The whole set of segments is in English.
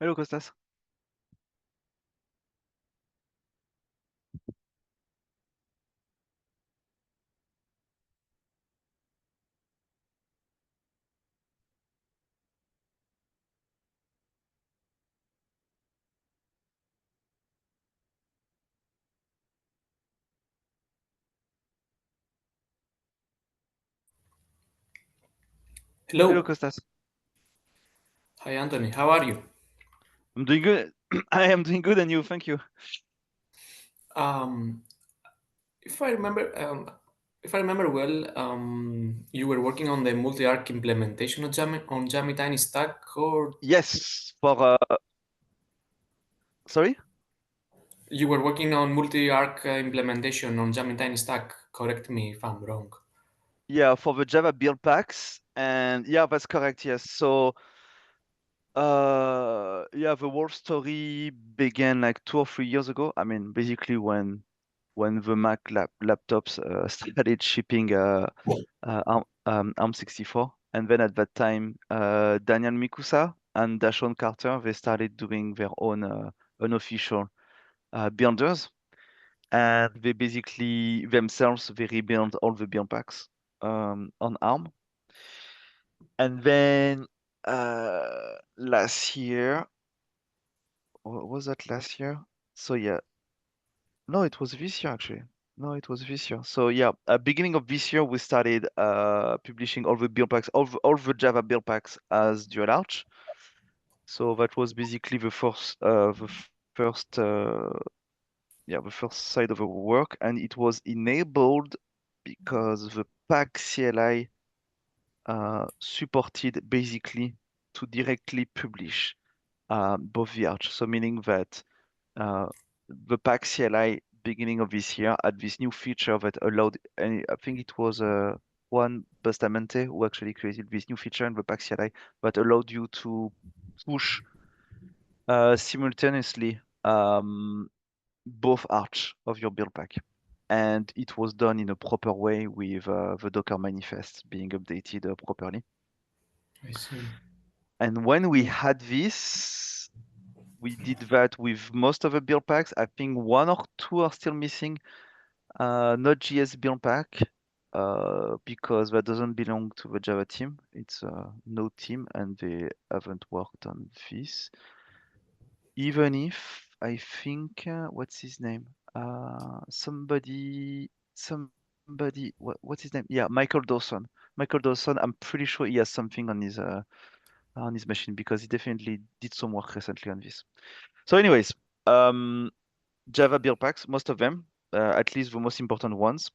Hello, Costas. Hello, Hello. Costas. Hi, Anthony. How are you? I'm doing good. I am doing good, and you? Thank you. Um, if I remember, if I remember well, you were working on the multi-arc implementation of Jammy Tiny Stack, or Yes, for sorry? you were working on multi-arc implementation on Jammy Tiny Stack. Correct me if I'm wrong. Yeah, for the Java build packs, and yeah, that's correct. Yes. So, yeah, the whole story began like 2 or 3 years ago. I mean, basically when the Mac laptops started shipping ARM64, and then at that time, Daniel Mikusa and Dashon Carter they started doing their own unofficial builders. And they basically themselves they rebuild all the build packs on ARM. And then last year, what was that last year? So yeah, no, it was this year actually. No, it was this year. So yeah, beginning of this year we started publishing all the build packs, all the Java build packs as dual arch. So that was basically the first side of the work, and it was enabled because the pack CLI supported basically to directly publish both the arch. So meaning that uh, the pack CLI beginning of this year had this new feature that allowed, and I think it was Juan Bastamente who actually created this new feature in the pack CLI that allowed you to push simultaneously both arch of your build pack. And it was done in a proper way with the Docker manifest being updated properly. I see. And when we had this, we did that with most of the build packs. I think one or two are still missing. Node.js build pack, because that doesn't belong to the Java team. It's a Node team, and they haven't worked on this. Even if I think, what's his name? What's his name? Yeah, Michael Dawson. Michael Dawson, I'm pretty sure he has something on his machine because he definitely did some work recently on this. So, anyways, um, Java build packs, most of them, at least the most important ones.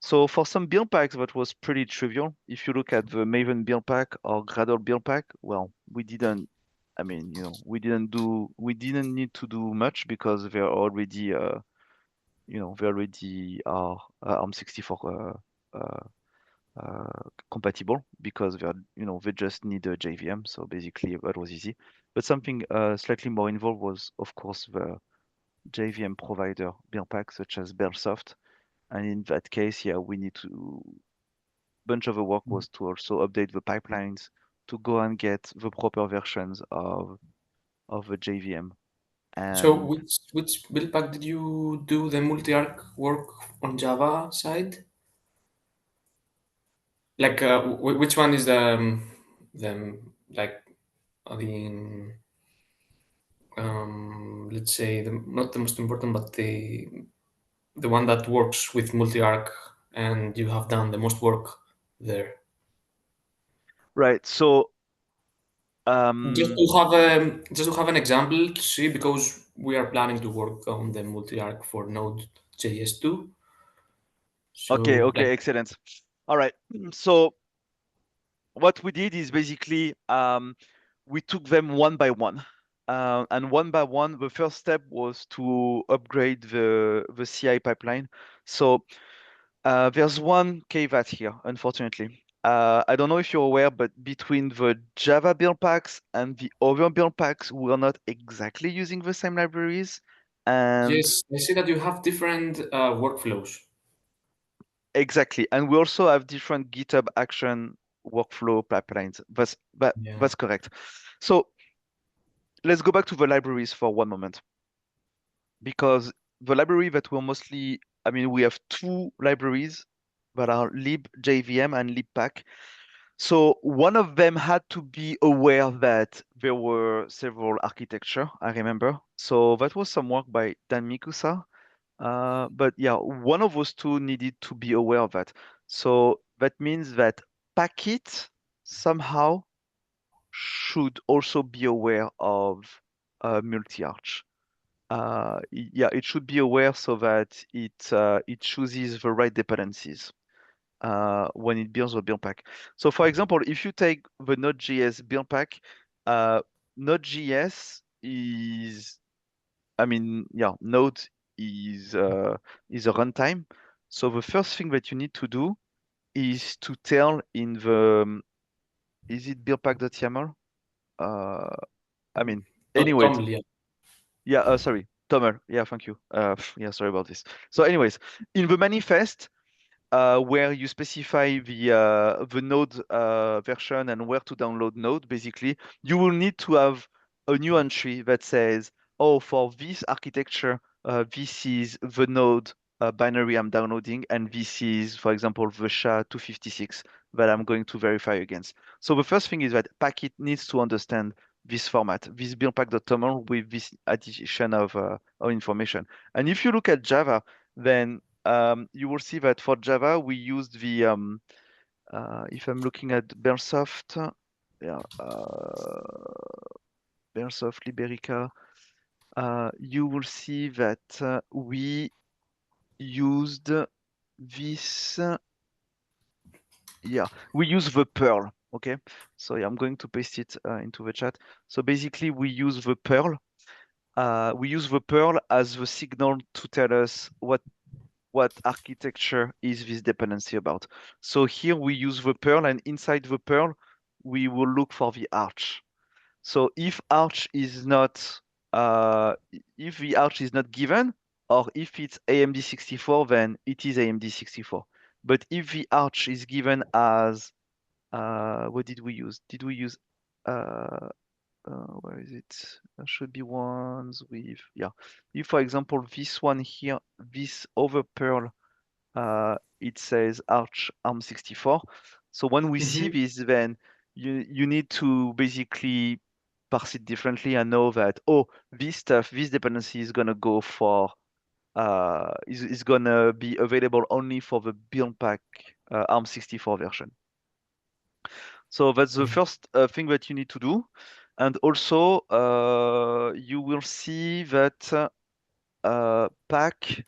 So for some build packs, that was pretty trivial. If you look at the Maven build pack or Gradle build pack, well, I mean, we didn't need to do much because they already are ARM64 compatible because they just need a JVM. So basically, that was easy. But something slightly more involved was, of course, the JVM provider build pack such as Bellsoft. And in that case, yeah, we need to bunch of the work was to also update the pipelines to go and get the proper versions of the JVM. So, And which build pack did you do the multi-arc work on Java side? Like, which one is the like the let's say not the most important, but the one that works with multi-arc, and you have done the most work there. right, so Just um to have just to have an example to see, because we are planning to work on the multi-arc for Node.js 2. okay, So, like, okay, excellent. All right. So what we did is basically we took them one by one. And one by one, the first step was to upgrade the CI pipeline. So there's one caveat here, unfortunately. I don't know if you're aware, but between the Java build packs and the other build packs, we are not exactly using the same libraries. And yes, I see that you have different workflows. exactly, and we also have different GitHub action workflow pipelines. That's Yeah. that's correct. So let's go back to the libraries for one moment, because the library that we're mostly, I mean, we have two libraries that are libjvm and libpack. So one of them had to be aware that there were several architecture, I remember. So that was some work by Dan Mikusa. But yeah, one of those two needed to be aware of that. So that means that Packet somehow should also be aware of multi-arch. Yeah, it should be aware so that it chooses the right dependencies when it builds a build pack. So for example, if you take the Node.js build pack, uh, Node.js is, I mean, yeah, Node is a runtime. So the first thing that you need to do is to tell in the is it buildpack.yaml? Uh, I mean, Not anyways, Toml, yeah. yeah, sorry, Tomer. Yeah, thank you. Yeah, sorry about this. So anyways, in the manifest, where you specify the node version and where to download node, basically, you will need to have a new entry that says, oh, for this architecture, this is the node binary I'm downloading, and this is, for example, the SHA-256 that I'm going to verify against. So the first thing is that Packet needs to understand this format, this buildpack.toml with this addition of information. And if you look at Java, then you will see that for Java, we used if I'm looking at Bearsoft, yeah, Bearsoft, Liberica, you will see that we used this, yeah, we use the Perl, okay? So yeah, I'm going to paste it into the chat. So basically, we use the Perl as the signal to tell us what architecture is this dependency about. So here we use the Perl, and inside the Perl, we will look for the arch. So if arch is not, if the arch is not given, or if it's AMD64, then it is AMD64. But if the arch is given as, what did we use? Did we use, uh, where is it? There should be ones with, yeah. If, for example, this one here, this over Perl, it says Arch ARM64. So when we see Mhm. this, then you need to basically parse it differently and know that, oh, this stuff, this dependency is gonna go for is gonna be available only for the build pack ARM64 version. So that's the first thing that you need to do. And also, you will see that pack.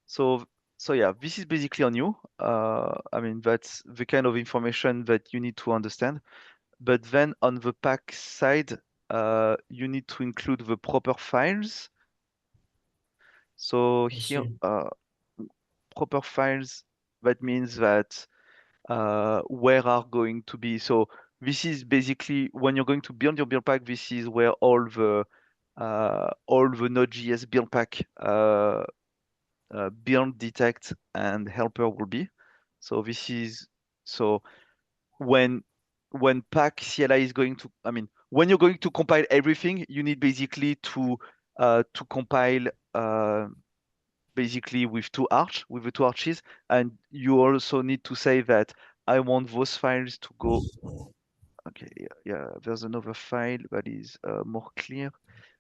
So, so yeah, this is basically on you. I mean, that's the kind of information that you need to understand. But then on the pack side, you need to include the proper files. So I here, see. proper files, that means that where are going to be. So this is basically when you're going to build your build pack, this is where all the Node.js build pack build, detect, and helper will be. So this is so when pack CLI is going to, I mean, when you're going to compile everything, you need basically to compile basically with with the two arches, and you also need to say that I want those files to go. Okay, yeah, yeah, there's another file that is more clear.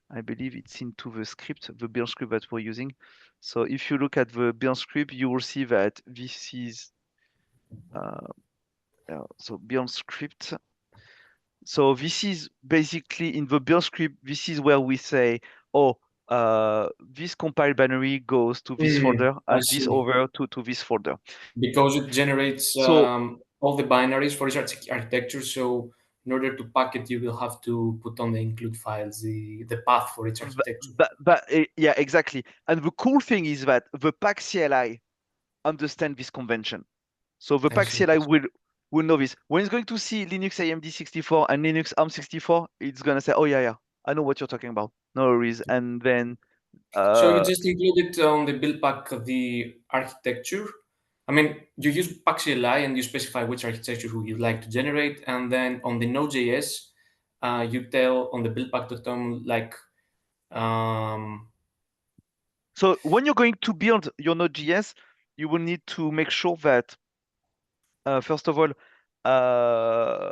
I believe it's into the script, the build script that we're using. So if you look at the build script, you will see that this is uh, so build script. So this is basically in the build script, this is where we say, oh, this compiled binary goes to this folder I and this see. over to this folder. Because it generates So all the binaries for each architecture. So in order to pack it, you will have to put on the include files the path for each architecture. yeah, exactly. And the cool thing is that the pack CLI understand this convention. So the I pack see. CLI will know this. When it's going to see Linux AMD64 and Linux ARM64, it's gonna say, "Oh yeah, yeah, I know what you're talking about. No worries." And then, So you uh, just included on the build pack the architecture. I mean, you use PackCLI and you specify which architecture you like to generate, and then on the Node.js, you tell on the buildpack.com like um, So when you're going to build your Node.js, you will need to make sure that, first of all, uh,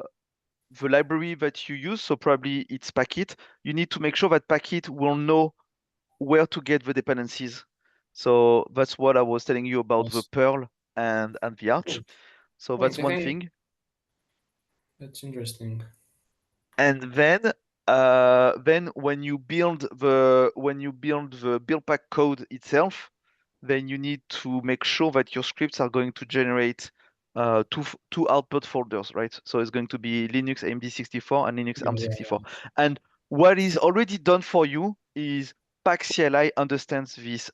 the library that you use, so probably it's Packit, you need to make sure that Packit will know where to get the dependencies. So that's what I was telling you about the yes. Perl and the Arch. Cool. So Thanks. that's I one think thing. that's interesting. And then when you build the build pack code itself, then you need to make sure that your scripts are going to generate two output folders, right? So it's going to be Linux AMD64 and Linux Yeah, ARM64. yeah, And what is already done for you is PackCLI understands this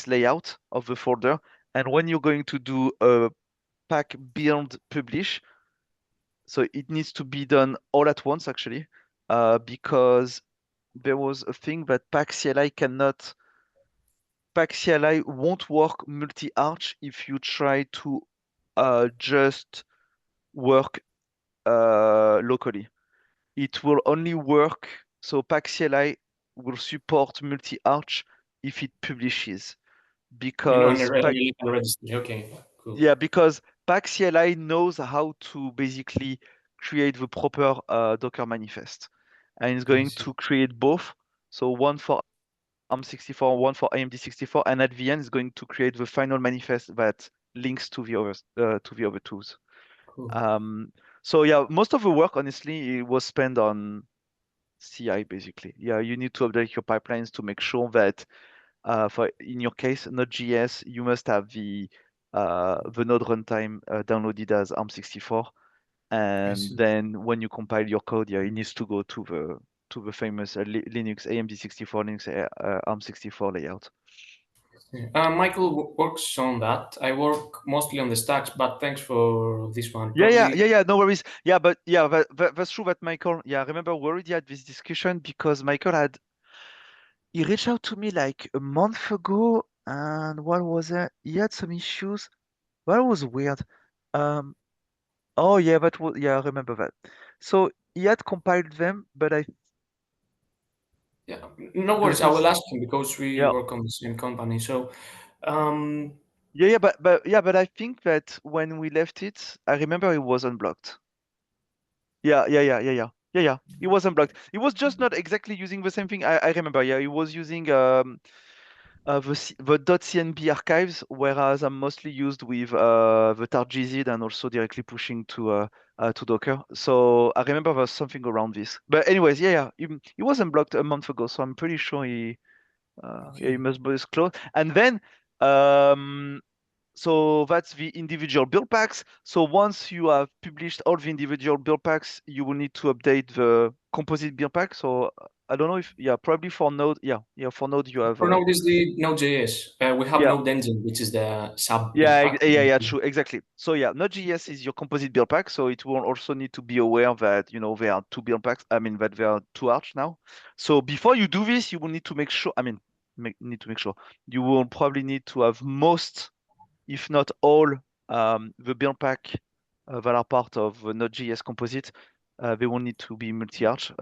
layout of the folder. And when you're going to do a pack build publish, so it needs to be done all at once, actually, because there was a thing that PackCLI won't work multi-arch if you try to just work locally. It will only work, so PackCLI will support multi-arch if it publishes, on a because really registry. Okay, cool. yeah, because PackCLI knows how to basically create the proper Docker manifest. And it's I going see. to create both. So one for ARM64, one for AMD64, and at the end it's going to create the final manifest that links to the other tools. Cool. Um, so yeah, most of the work honestly it was spent on CI basically. Yeah, you need to update your pipelines to make sure that for in your case, Node.js, you must have the node runtime downloaded as ARM64, I and see. then when you compile your code, yeah, it needs to go to the famous Linux AMD64, Linux ARM64 layout. Yeah. Michael works on that. I work mostly on the stacks, but thanks for this one. Probably, Yeah. No worries. Yeah, but yeah, that's true. That Michael. Yeah, I remember we already had this discussion because Michael had he reached out to me like a month ago, and what was it? He had some issues. That was weird. Um, Oh yeah, that was yeah, I remember that. So he had compiled them, but I yeah, no the worries. I will first ask him because we yeah work on the same company. So, um, but I think that when we left it, I remember it was unblocked. Yeah. It was unblocked. It was just not exactly using the same thing. I remember. Yeah, it was using the .cnb archives, whereas I'm mostly used with the targzip and also directly pushing to Docker. So I remember there's something around this. But anyways, it wasn't blocked a month ago, so I'm pretty sure he okay. must be close. And then um, so that's the individual build packs. So once you have published all the individual build packs, you will need to update the composite build pack. So I don't know if yeah, probably for Node, yeah, for Node you have For now, this is the Node.js. We have yeah. Node Engine, which is the sub build pack. True, exactly. So yeah, Node.js is your composite build pack, so it will also need to be aware that there are two build packs. I mean that there are two arch now. So before you do this, you will need to make sure. I mean, need to make sure you will probably need to have most, if not all, the build pack that are part of Node.js composite. They will need to be multi-arch.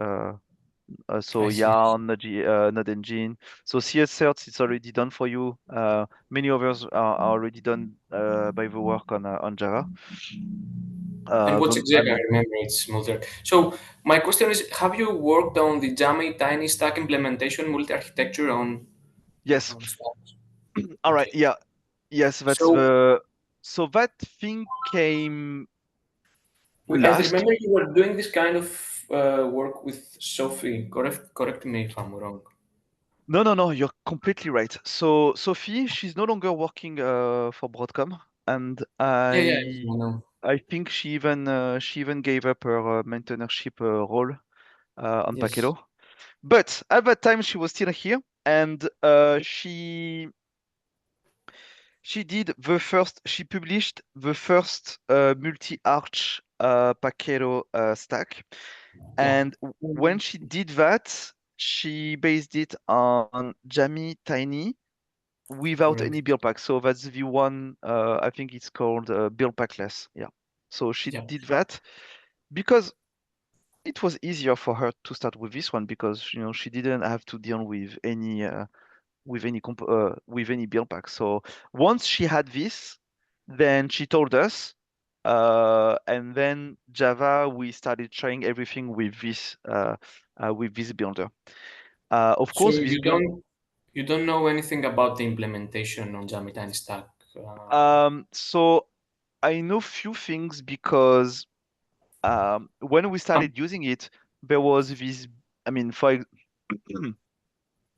So I see. Yarn, Node Engine. So CS certs, it's already done for you. Many others are already done by the work on Java. And what's I exactly? I mean, remember it's multi. So my question is, have you worked on the Jammy Tiny Stack implementation multi-architecture yes. on stacks? All right. Okay. Yeah. Yes, that's So the. So that thing came I last. remember you were doing this kind of work with Sophie. Correct me if I'm wrong. No. You're completely right. So Sophie, she's no longer working for Broadcom, and Yeah, I I know. I think she even gave up her mentorship role on Yes, Paketo. But at that time, she was still here, and she did the first. She published the first multi-arch Paketo stack, yeah, and when she did that, she based it on Jammy Tiny without any correct. build pack. So that's the one. I think it's called build packless. Yeah. So she Yeah, did that because it was easier for her to start with this one because she didn't have to deal with any build pack. So once she had this, then she told us, and then Java we started trying everything with this builder. Of So course, this build. you don't know anything about the implementation on Jamitine Stack. So I know few things because when we Um, started using it, there was this. I mean,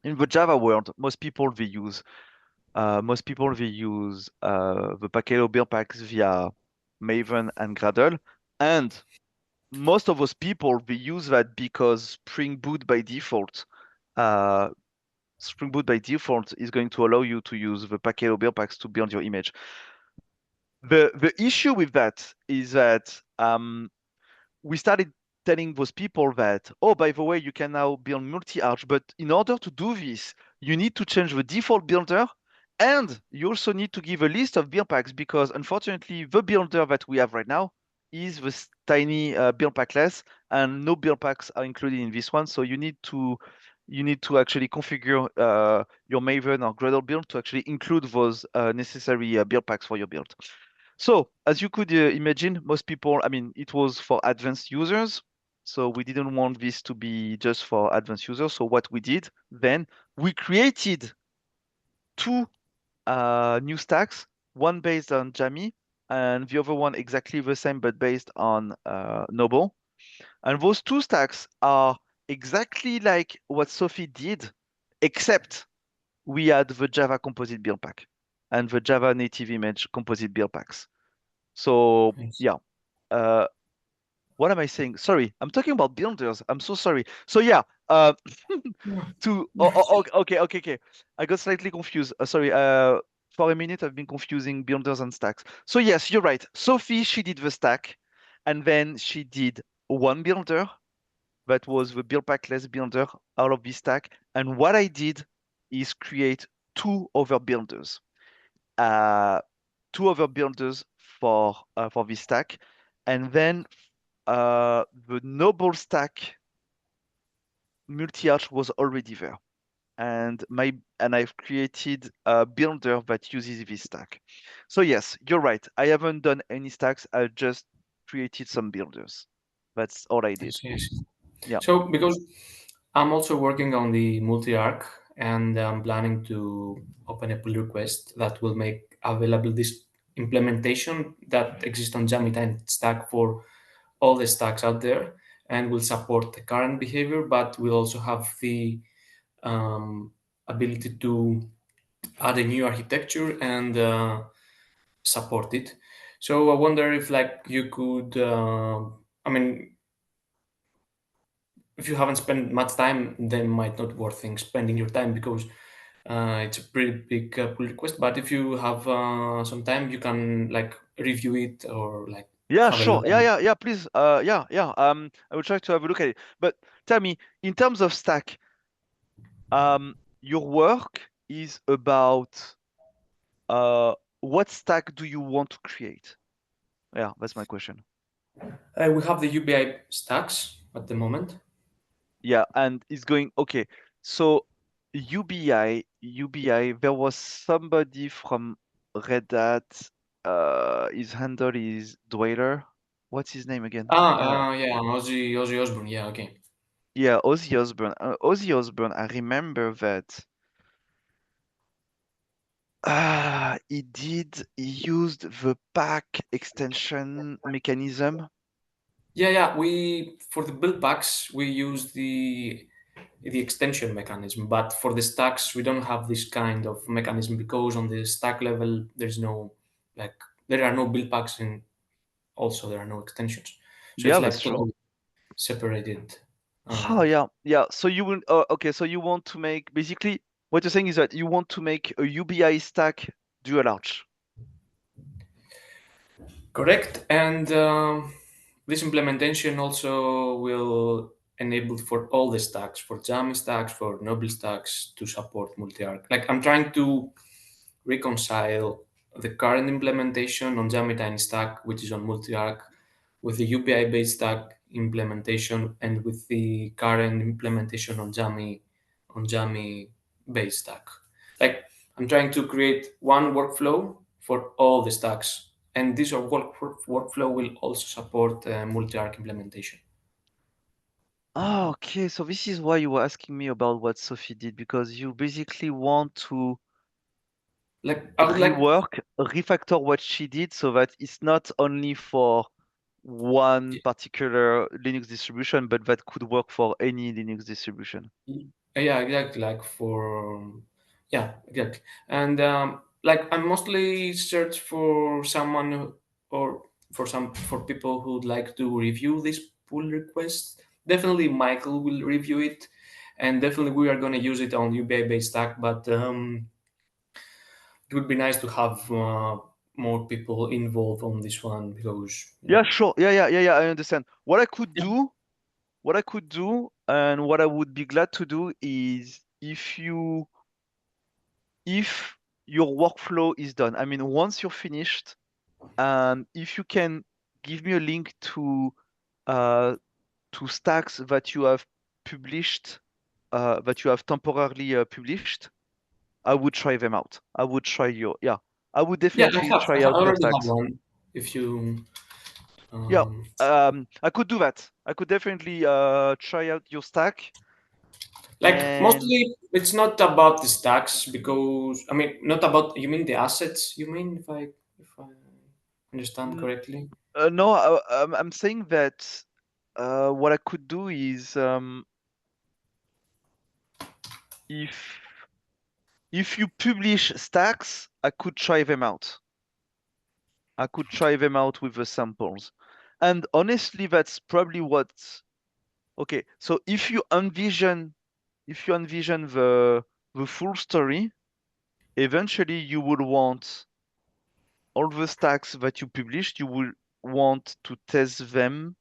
in the Java world, most people they use the Paketo Buildpacks via Maven and Gradle, and most of those people they use that because uh, Spring Boot by default is going to allow you to use the Paketo Buildpacks to build your image. The issue with that is that we started telling those people that, oh, by the way, you can now build multi-arch, but in order to do this, you need to change the default builder, and you also need to give a list of build packs because unfortunately, the builder that we have right now is this tiny build pack less, and no build packs are included in this one. So you need to actually configure your Maven or Gradle build to actually include those necessary build packs for your build. So, as you could imagine, most people, I mean, it was for advanced users. So we didn't want this to be just for advanced users. So what we did then, we created two new stacks, one based on Jammy and the other one exactly the same, but based on Noble. And those two stacks are exactly like what Sophie did, except we had the Java composite build pack and the Java native image composite build packs. So yes. yeah, uh, what am I saying? Sorry, I'm talking about builders. I'm so sorry. So yeah, okay, okay, okay. I got slightly confused. Sorry. For a minute I've been confusing builders and stacks. So yes, you're right. Sophie, she did the stack, and then she did one builder that was the build pack less builder out of this stack. And what I did is create two other builders. Uh, Two other builders for this stack, and then the noble stack multi-arch was already there, and I've created a builder that uses this stack. So yes, you're right. I haven't done any stacks. I just created some builders. That's all I did. Yes, yes. Yeah. So because I'm also working on the multi-arc and I'm planning to open a pull request that will make available this implementation that exists on Jamitine stack for all the stacks out there and will support the current behavior, but will also have the um, ability to add a new architecture and support it. So I wonder if like you could, I mean, if you haven't spent much time, then might not worth thing spending your time because it's a pretty big pull request. But if you have some time, you can like review it or like Yeah, have a look sure. at Yeah, it. yeah, yeah, please. Yeah, yeah. I will try to have a look at it. But tell me, in terms of stack, your work is about what stack do you want to create? Yeah, that's my question. We have the UBI stacks at the moment. Yeah, and it's going okay. So UBI, there was somebody from Red Hat. His handle is Dweller. What's his name again? Yeah, Ozzy Osbourne. Yeah, okay. Yeah, Ozzy Osbourne. Ozzy Osbourne. I remember that. He used the pack extension mechanism. Yeah, yeah. We for the build packs we use the extension mechanism, but for the stacks we don't have this kind of mechanism because on the stack level there's no like there are no build packs and also there are no extensions. So it's Yeah, that's like true. totally separated. Oh Um, yeah, yeah. So you will okay, so you want to make basically what you're saying is that you want to make a UBI stack dual arch. Correct. And this implementation also will enable for all the stacks, for Jammy stacks, for Noble stacks to support multi-arc. Like I'm trying to reconcile the current implementation on Jammy Tiny Stack, which is on multi-arc, with the UPI-based stack implementation and with the current implementation on Jammy base stack. Like I'm trying to create one workflow for all the stacks, and this workflow will also support multi-arc implementation. Oh, okay, so this is why you were asking me about what Sophie did, because you basically want to Like I would like, rework, refactor what she did so that it's not only for one particular Linux distribution, but that could work for any Linux distribution. yeah, exactly. Like for, yeah, exactly. And like I'm mostly search for someone or for people who'd like to review this pull request. Definitely Michael will review it, and definitely we are going to use it on UBI based stack. But it would be nice to have more people involved on this one because yeah. Yeah, sure. Yeah, I understand. What I could do, and what I would be glad to do is if your workflow is done. I mean, once you're finished, if you can give me a link uh, to stacks that you have published, that you have temporarily published, I would try them out. Yeah, I would Yeah, definitely I try have, I out your already have stacks. one. If you Yeah, um, I could do that. I could definitely try out your stack like and mostly it's not about the stacks because I mean not about, you mean the assets, you mean, if I understand n- correctly. no, I'm saying that what I could do is if if you publish stacks, I could try them out. I could try them out with the samples. And honestly, that's probably what. Okay, so if you envision the full story, eventually you would want all the stacks that you published, you will want to test them.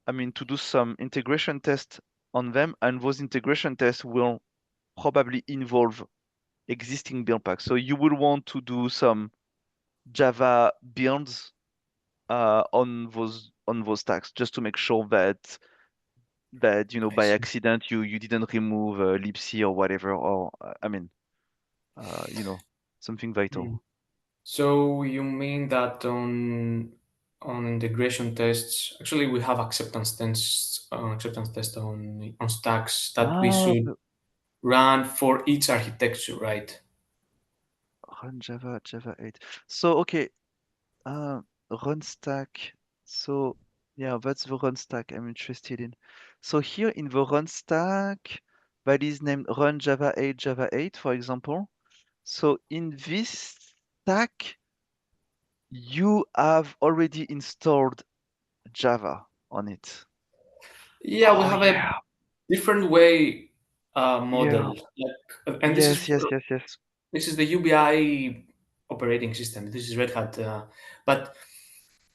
I mean, to do some integration tests on them, and those integration tests will probably involve existing build packs. So you will want to do some Java builds on those stacks just to make sure that I by see. accident you didn't remove libc or whatever, or I mean something Hmm. vital. So you mean that on integration tests, actually we have acceptance test on stacks that we Ah, should run for each architecture, right? run Java 8. So okay, uh, run stack. So yeah, that's the run stack I'm interested in. So here in the run stack, that is named run Java 8, for example. So in this stack, you have already installed Java on it. Yeah, we Oh have a yeah, different way yeah. model, like, and this is Yes, for, yes, yes, yes. this is the UBI operating system. This is Red Hat, but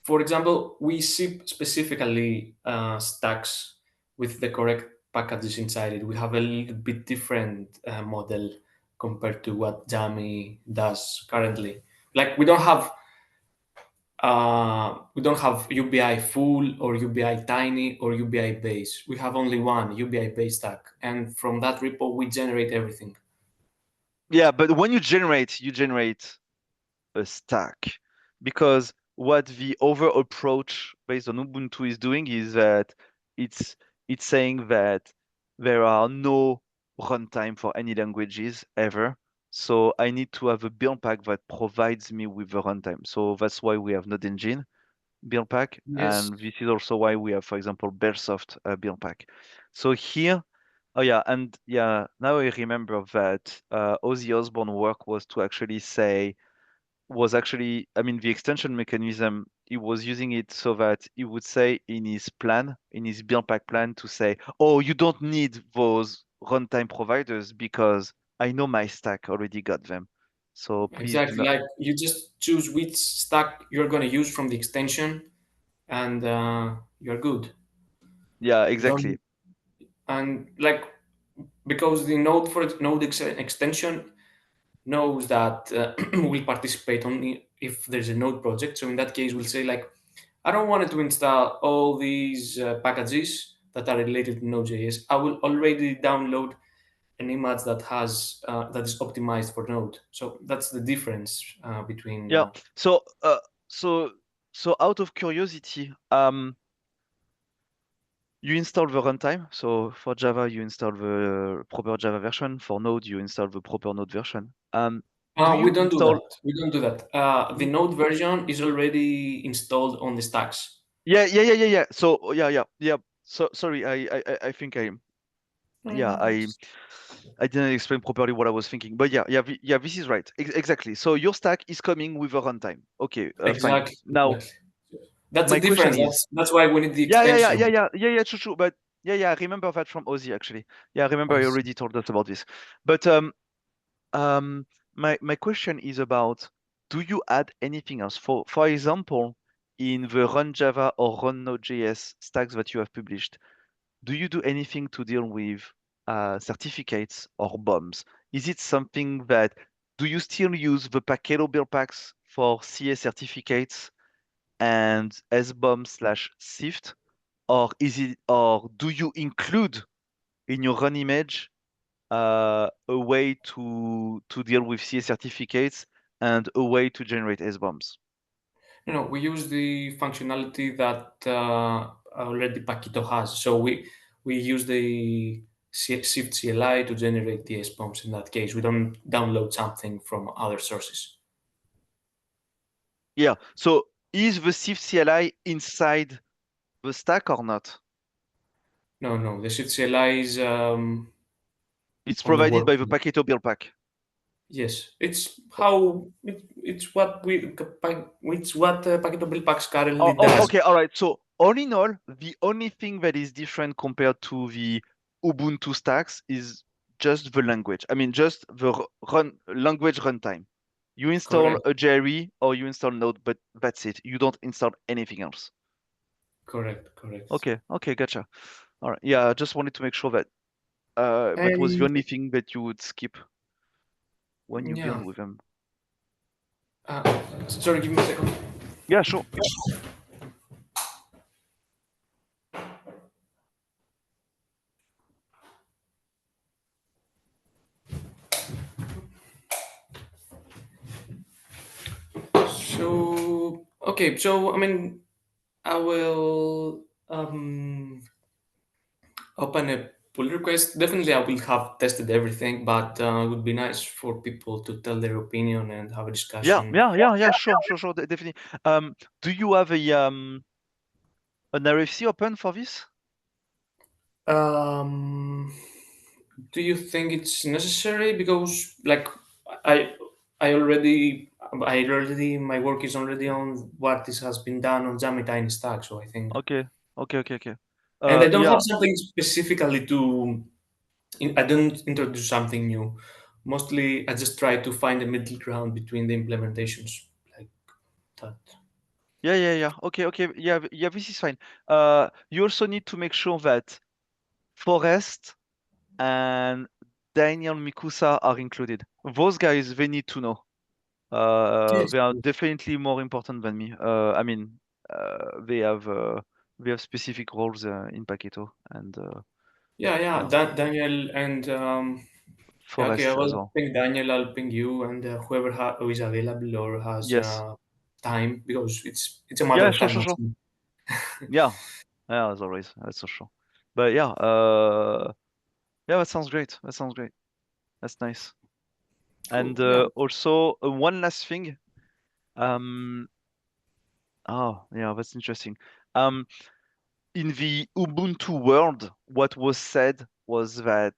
for example, we ship specifically stacks with the correct packages inside it. We have a little bit different model compared to what Jammy does currently. Like we don't have UBI full or UBI tiny or UBI base. We have only one UBI base stack, and from that repo we generate everything. Yeah, but when you generate a stack, because what the other approach based on Ubuntu is doing is that it's it's saying that there are no runtime for any languages ever. So I need to have a build pack that provides me with the runtime. So that's why we have Node Engine build pack, Yes. and this is also why we have, for example, Bearsoft build pack. So here, oh yeah, and yeah, now I remember that Ozzy Osbourne work was to actually say was actually, I mean, the extension mechanism, he was using it so that he would say in his plan, in his build pack plan, to say, oh, you don't need those runtime providers because I know my stack already got them. So please do Exactly. not. Like you just choose which stack you're going to use from the extension, and you're good. Yeah, You don't, exactly. and like because the node extension knows that will participate only if there's a node project. So in that case, we'll say like I don't want to install all these packages that are related to Node.js. I will already download an image that is optimized for Node. So that's the difference between. Yeah. So so so out of curiosity, you install the runtime. So for Java, you install the proper Java version. For Node, you install the proper Node version. Do We you don't do install? that. We don't do that. The Mm, Node version is already installed on the stacks. yeah. So yeah. So sorry, I think yeah, Mm, I didn't explain properly what I was thinking. But yeah, this is right. Exactly. So your stack is coming with a runtime. Okay, fine. exactly. Now Exactly. That's the my question difference. is, That's why we need the extension. true. But I remember that from Ozzy actually. Yeah, I remember I he see. already told us about this. But um, my question is about, do you add anything else? For example, in the Run Java or Run Node.js stacks that you have published, do you do anything to deal with certificates or bombs? Is it something that do you still use the Paketo Buildpacks for CA certificates and SBOM slash SIFT, or do you include in your run image a way to deal with CA certificates and a way to generate SBOMs? We use the functionality that already Paketo has. So we use the Shift CLI to generate the SBOMs in that case. We don't download something from other sources. Yeah. So is the SIFT CLI inside the stack or not? No, no. The Shift CLI is It's on the provided by the workflow. Paketo Buildpack. Yes, it's what Paketo Buildpacks currently does. Okay, all right. So all in all, the only thing that is different compared to the Ubuntu stacks is just the language. I mean, just the run language runtime. You install Correct, a Jerry or you install Node, but that's it. You don't install anything else. correct. Okay, gotcha. All right. Yeah, I just wanted to make sure that that was the And only thing that you would skip when you build yeah, with them. sorry, give me a second. Yeah, sure. So okay, so I mean, I will open a pull request. Definitely, I will have tested everything, but it would be nice for people to tell their opinion and have a discussion. Sure, definitely. Do you have a an RFC open for this? Um, do you think it's necessary? Because like I, my work is already on what this has been done on Jammy Tiny Stack. So I think, Okay, okay. and I don't have Yeah, something specifically to. I don't introduce something new. Mostly, I just try to find a middle ground between the implementations, like that. yeah. Okay. Yeah, this is fine. You also need to make sure that Forest and Daniel Mikusa are included. Those guys, they need to know. Yes. They are definitely more important than me. I mean, they have specific roles in Paketo and Yeah. yeah, Daniel and yeah, okay. I Forest as will well. ping Daniel. I'll ping you and whoever who is available or has Yes. time because it's a matter of time. Sure. Yeah, yeah, as always, that's for sure. But yeah, that sounds great. That sounds great. That's nice. Cool. And Yeah. also one last thing. Um, oh yeah, that's interesting. Um, in the Ubuntu world, what was said was that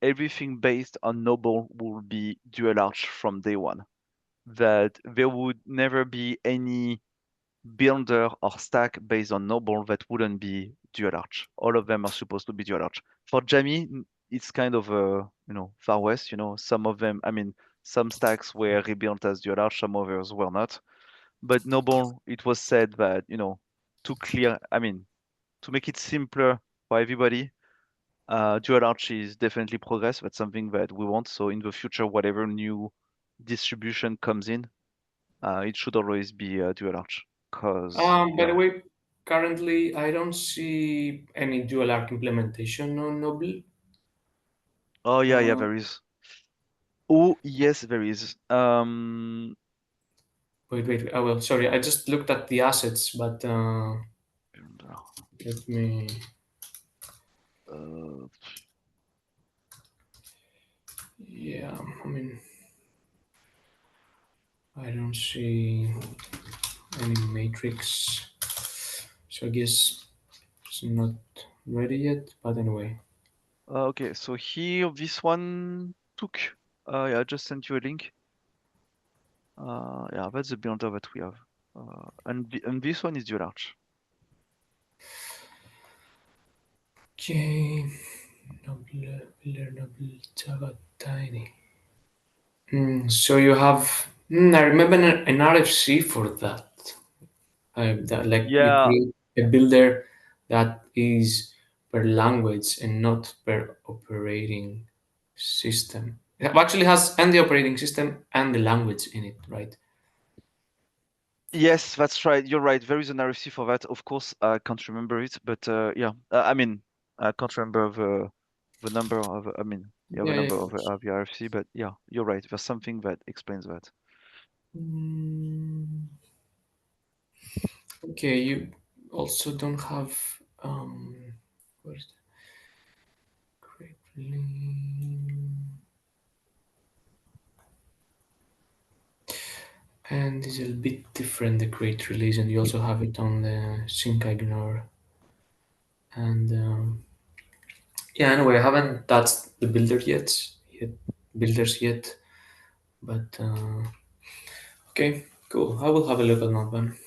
everything based on Noble will be dual arch from day one. That there would never be any builder or stack based on Noble that wouldn't be dual arch. All of them are supposed to be dual arch. For Jamie, it's kind of Far West. Some of them, I mean, some stacks were rebuilt as dual arch, some others were not. But Noble, it was said that to clear, I mean, to make it simpler for everybody, dual arch is definitely progress. That's something that we want. So in the future, whatever new distribution comes in, it should always be dual arch. Cause By the yeah. way, currently I don't see any dual arc implementation on Noble. Oh yeah, yeah, Uh, there is. Oh yes, there is. wait. Oh, well, sorry. I just looked at the assets, but let me. Uh, Yeah, I mean, I don't see any matrix, so I guess it's not ready yet. But anyway, okay, so here this one took. Yeah, I just sent you a link. Yeah, that's the builder that we have. And this one is dual arch. okay. Noble, Builder, Noble, Java, Tiny. So you have. I remember an RFC for that. That like you Yeah, create a builder that is per language and not per operating system. It actually has and the operating system and the language in it, right? yes, that's right. You're right. There is an RFC for that. Of course, I can't remember it, but yeah, I mean, I can't remember the number of. I mean, yeah, the Yeah, yeah. number of the RFC, but yeah, you're right. There's something that explains that. Mm, okay, you also don't have where's the great and it's a bit different the great release and you also have it on the sync ignore and yeah, anyway, I haven't touched the yet builders yet, but okay, cool. I will have a look at that one.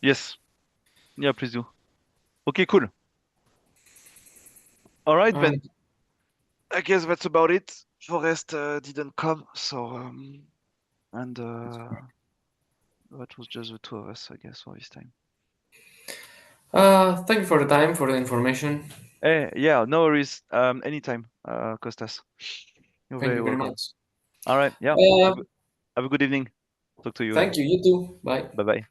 Yes. Yeah, please do. Okay, cool. All right, All then. right, I guess that's about it. Forest didn't come, so and that was just the two of us, I guess, for this time. thank you for the time, for the information. Yeah, no worries. Anytime, Costas. You're Thank very you very welcome. much. All right, yeah. Uh, Have a good evening. Talk to you thank then. you. You too. Bye. Bye bye.